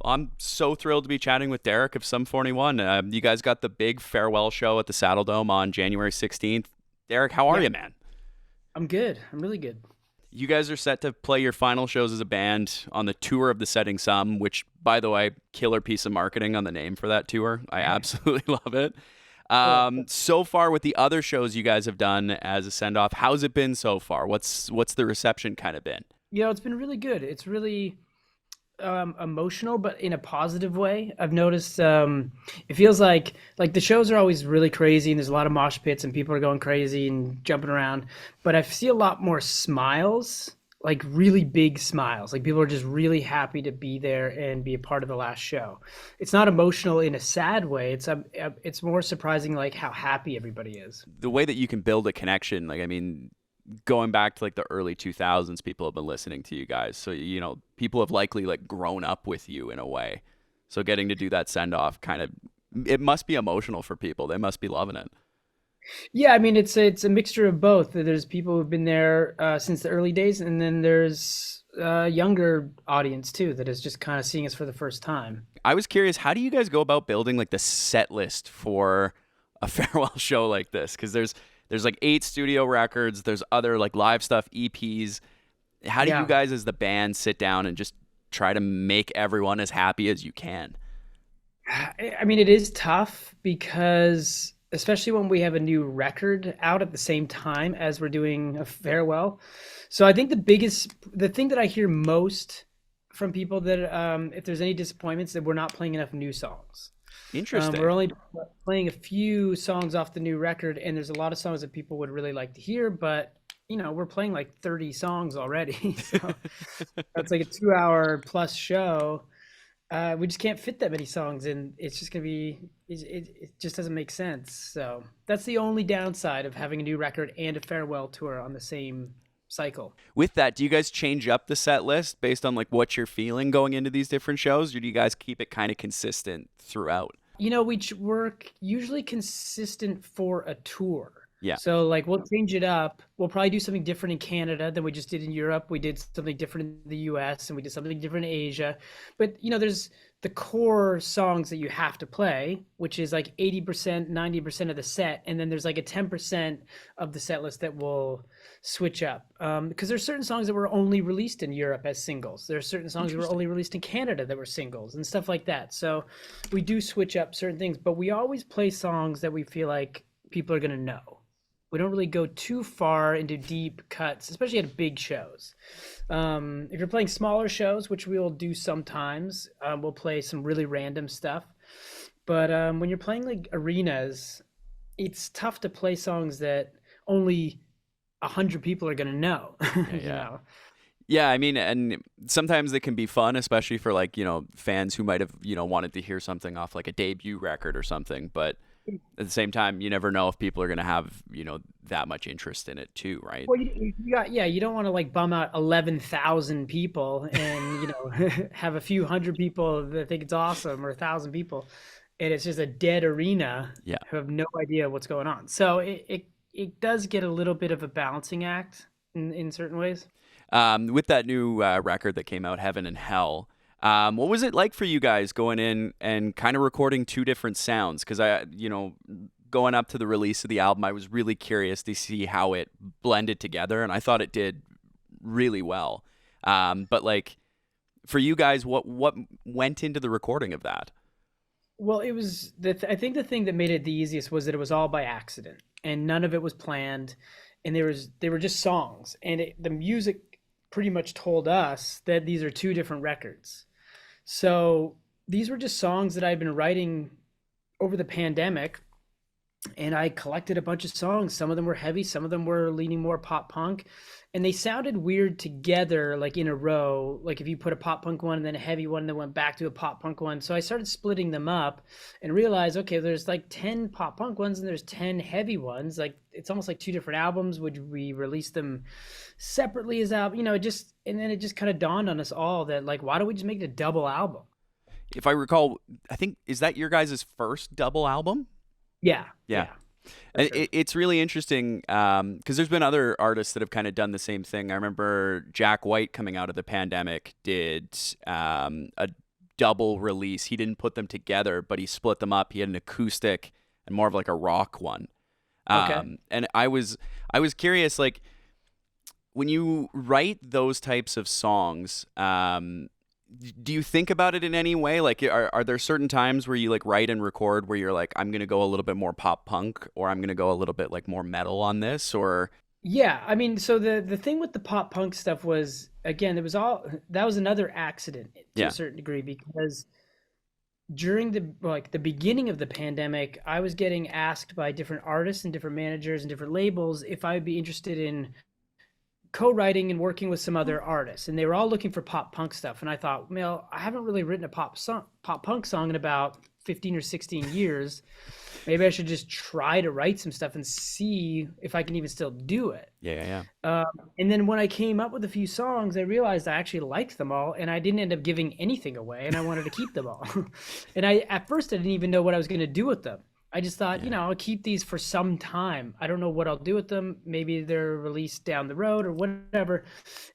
I'm so thrilled to be chatting with Deryck of Sum 41. You guys got the big farewell show at the Saddle Dome on January 16th. Deryck, how are Yeah, you, man? I'm good. I'm really good. You guys are set to play your final shows as a band on the tour of the Setting Sun, which, by the way, killer piece of marketing on the name for that tour. I absolutely love it. Oh, So far with the other shows you guys have done as a send off, how's it been so far? What's the reception kind of been? it's been really good. It's really emotional, but in a positive way. I've noticed it feels like the shows are always really crazy, and there's a lot of mosh pits, and people are going crazy and jumping around. But I see a lot more smiles, like really big smiles. Like people are just really happy to be there and be a part of the last show. It's not emotional in a sad way. It's more surprising, like how happy everybody is. The way that you can build a connection, like, I mean, going back to like the early 2000s, people have been listening to you guys, so people have likely like grown up with you in a way, so getting to do that send off kind of, it must be emotional for people. They must be loving it. Yeah, I mean it's a mixture of both. There's people who've been there since the early days, and then there's a younger audience too that is just kind of seeing us for the first time. I was curious, how do you guys go about building like the set list for a farewell show like this? Because there's like 8 studio records, there's other like live stuff, EPs. How do you Yeah, guys as the band sit down and just try to make everyone as happy as you can? I mean it is tough because especially when we have a new record out at the same time as we're doing a farewell. So I think the thing that I hear most from people that if there's any disappointments that we're not playing enough new songs. We're Interesting. only playing a few songs off the new record, and there's a lot of songs that people would really like to hear, but we're playing like 30 songs already. So that's like a 2 hour plus show. We just can't fit that many songs, and it's just gonna be it just doesn't make sense. So that's the only downside of having a new record and a farewell tour on the same cycle. With that, do you guys change up the set list based on like what you're feeling going into these different shows, or do you guys keep it kind of consistent throughout? We're usually consistent for a tour. Yeah. So like we'll change it up. We'll probably do something different in Canada than we just did in Europe. We did something different in the US and we did something different in Asia. But there's the core songs that you have to play, which is like 80%, 90% of the set, and then there's like a 10% of the set list that will switch up. Because there's certain songs that were only released in Europe as singles. There are certain songs that were Interesting. only released in Canada that were singles and stuff like that. So we do switch up certain things, but we always play songs that we feel like people are gonna know. We don't really go too far into deep cuts, especially at big shows. If you're playing smaller shows, which we'll do sometimes, we'll play some really random stuff. But when you're playing like arenas, it's tough to play songs that only 100 people are gonna know. Yeah, you yeah. know. Yeah, I mean, and sometimes it can be fun, especially for like, fans who might have, wanted to hear something off like a debut record or something. But at the same time, you never know if people are going to have, that much interest in it too, right? Well, you don't want to like bum out 11,000 people and have a few hundred people that think it's awesome or 1,000 people, and it's just a dead arena Yeah. who have no idea what's going on. So it does get a little bit of a balancing act in certain ways. With that new record that came out, Heaven and Hell, what was it like for you guys going in and kind of recording 2 different sounds? Because going up to the release of the album, I was really curious to see how it blended together, and I thought it did really well. But like for you guys, what went into the recording of that? Well, it was I think the thing that made it the easiest was that it was all by accident and none of it was planned, and they were just songs, and the music pretty much told us that these are two different records. So these were just songs that I'd been writing over the pandemic, and I collected a bunch of songs. Some of them were heavy, some of them were leaning more pop punk, and they sounded weird together, like in a row. Like if you put a pop punk one and then a heavy one, and then went back to a pop punk one. So I started splitting them up and realized, okay, there's like 10 pop punk ones and there's 10 heavy ones. Like it's almost like two different albums. Would we release them separately as album? And then it just kind of dawned on us all that like, why don't we just make it a double album? If I recall, I think, is that your guys' first double album? Yeah, Yeah. yeah, for And sure. it's really interesting because there's been other artists that have kind of done the same thing. I remember Jack White coming out of the pandemic did a double release. He didn't put them together, but he split them up. He had an acoustic and more of like a rock one. Okay. And I was curious, like when you write those types of songs, do you think about it in any way? Like, are there certain times where you like write and record where you're like, I'm gonna go a little bit more pop punk, or I'm gonna go a little bit like more metal on this, or Yeah, I mean, so the thing with the pop punk stuff was, again, it was all that was another accident to a yeah, certain degree, because during the beginning of the pandemic, I was getting asked by different artists and different managers and different labels if I'd be interested in co-writing and working with some other artists, and they were all looking for pop punk stuff. And I thought, well, I haven't really written a pop punk song in about 15 or 16 years. Maybe I should just try to write some stuff and see if I can even still do it. yeah, yeah, yeah. And then when I came up with a few songs, I realized I actually liked them all, and I didn't end up giving anything away, and I wanted to keep them all. And at first I didn't even know what I was going to do with them. I just thought, Yeah. I'll keep these for some time. I don't know what I'll do with them. Maybe they're released down the road or whatever.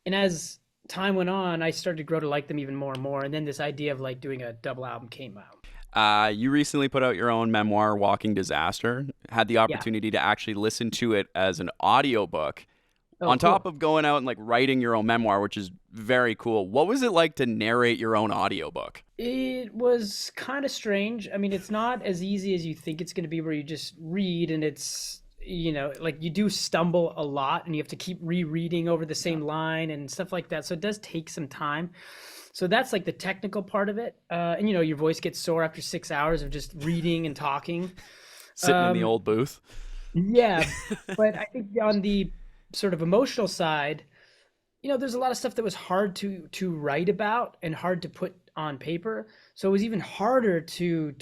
And as time went on, I started to grow to like them even more and more. And then this idea of like doing a double album came out. You recently put out your own memoir, Walking Disaster. Had the Yeah. opportunity to actually listen to it as an audiobook Oh, on top cool. of going out and like writing your own memoir, which is very cool. What was it like to narrate your own audiobook? It was kind of strange. I mean, it's not as easy as you think it's going to be, where you just read and it's, like you do stumble a lot and you have to keep rereading over the Yeah. same line and stuff like that. So it does take some time. So that's like the technical part of it. And your voice gets sore after 6 hours of just reading and talking. Sitting in the Um, old booth. yeah, but I think on the sort of emotional side, there's a lot of stuff that was hard to write about and hard to put on paper. So it was even harder to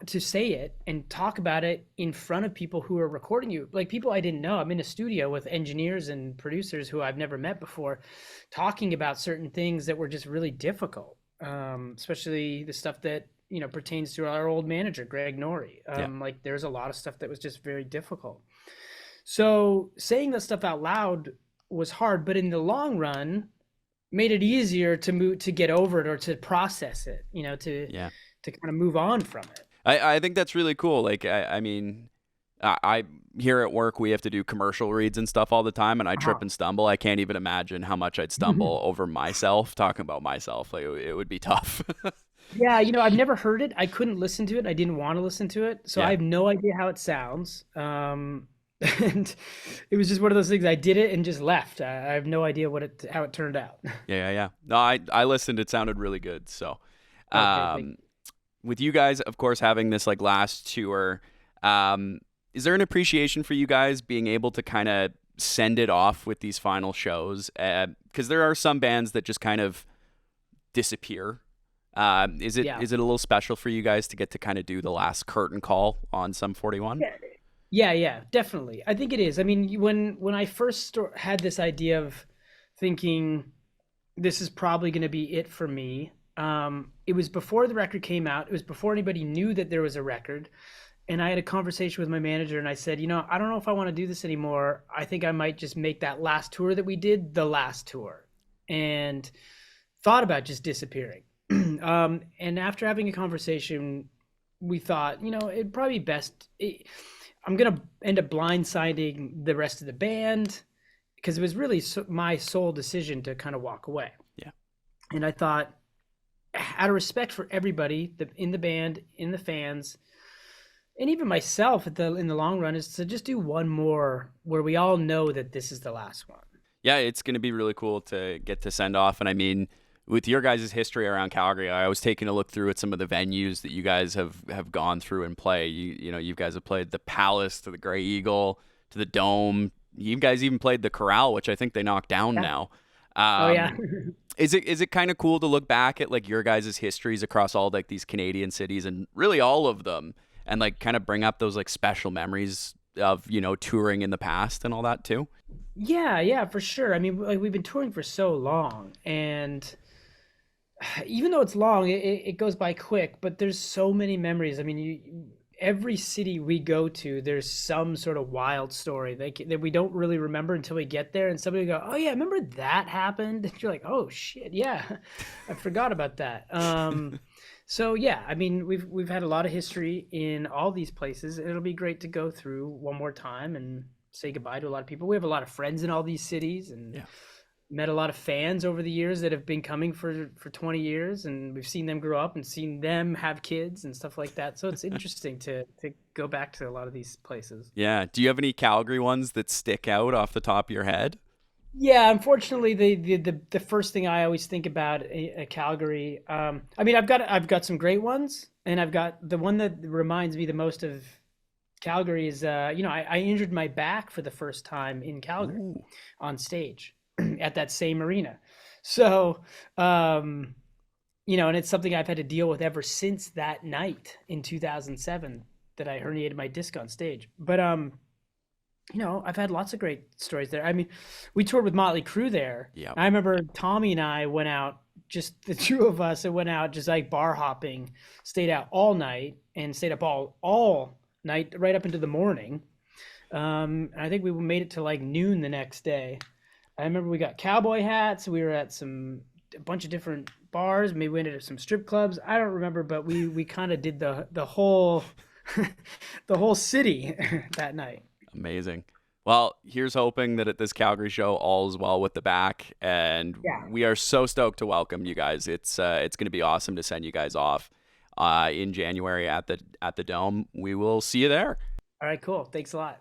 say it and talk about it in front of people who are recording you, like people I didn't know. I'm in a studio with engineers and producers who I've never met before, talking about certain things that were just really difficult, especially the stuff that pertains to our old manager Greg Norrie. Yeah. Like there's a lot of stuff that was just very difficult. So saying that stuff out loud was hard, but in the long run, made it easier to get over it or to process it, Yeah. to kind of move on from it. I think that's really cool. Like, I mean, I here at work, we have to do commercial reads and stuff all the time, and I trip Uh-huh. and stumble. I can't even imagine how much I'd stumble over myself, talking about myself. Like, it would be tough. Yeah, I've never heard it. I couldn't listen to it. I didn't want to listen to it. So I Yeah. have no idea how it sounds. And it was just one of those things. I did it and just left. I have no idea how it turned out. Yeah, yeah, yeah. No, I listened. It sounded really good. So, Okay, thank um, with you guys, of course, having this like last tour, is there an appreciation for you guys being able to kind of send it off with these final shows? Because there are some bands that just kind of disappear. Is it Yeah. is it a little special for you guys to get to kind of do the last curtain call on Sum 41? Yeah. Yeah, yeah, definitely. I think it is. I mean, when I first had this idea of thinking this is probably going to be it for me, it was before the record came out. It was before anybody knew that there was a record. And I had a conversation with my manager and I said, I don't know if I want to do this anymore. I think I might just make that last tour that we did the last tour. And thought about just disappearing. And after having a conversation, we thought, it'd probably be best. I'm going to end up blindsiding the rest of the band, because it was really my sole decision to kind of walk away. Yeah. And I thought, out of respect for everybody in the band, in the fans, and even myself in the long run, is to just do one more where we all know that this is the last one. Yeah, it's going to be really cool to get to send off. And I mean, with your guys' history around Calgary, I was taking a look through at some of the venues that you guys have gone through and play. You guys have played the Palace, to the Grey Eagle, to the Dome. You guys even played the Corral, which I think they knocked down Yeah. now. Oh yeah. Is it kind of cool to look back at like your guys' histories across all like these Canadian cities, and really all of them, and like kind of bring up those like special memories of touring in the past and all that too? Yeah, yeah, for sure. I mean, like we've been touring for so long, and even though it's long, it goes by quick. But there's so many memories. I mean, every city we go to, there's some sort of wild story that we don't really remember until we get there, and somebody will go, "Oh yeah, remember that happened?" And you're like, "Oh shit, yeah, I forgot about that." So yeah, I mean, we've had a lot of history in all these places. It'll be great to go through one more time and say goodbye to a lot of people. We have a lot of friends in all these cities, and Yeah. met a lot of fans over the years that have been coming for 20 years, and we've seen them grow up and seen them have kids and stuff like that. So it's interesting to go back to a lot of these places. Yeah. Do you have any Calgary ones that stick out off the top of your head? Yeah, unfortunately, the first thing I always think about Calgary. I mean, I've got some great ones, and I've got the one that reminds me the most of Calgary is I injured my back for the first time in Calgary Ooh. on stage at that same arena. So, and it's something I've had to deal with ever since that night in 2007 that I herniated my disc on stage. But I've had lots of great stories there. I mean, we toured with Motley Crue there. Yep. I remember Tommy and I went out, just the two of us, and went out just like bar hopping, stayed out all night and stayed up all night right up into the morning. And I think we made it to like noon the next day. I remember we got cowboy hats. We were at a bunch of different bars. Maybe we went to some strip clubs. I don't remember, but we kind of did the whole the whole city that night. Amazing. Well, here's hoping that at this Calgary show, all is well with the back, and Yeah. we are so stoked to welcome you guys. It's going to be awesome to send you guys off in January at the Dome. We will see you there. All right, cool. Thanks a lot.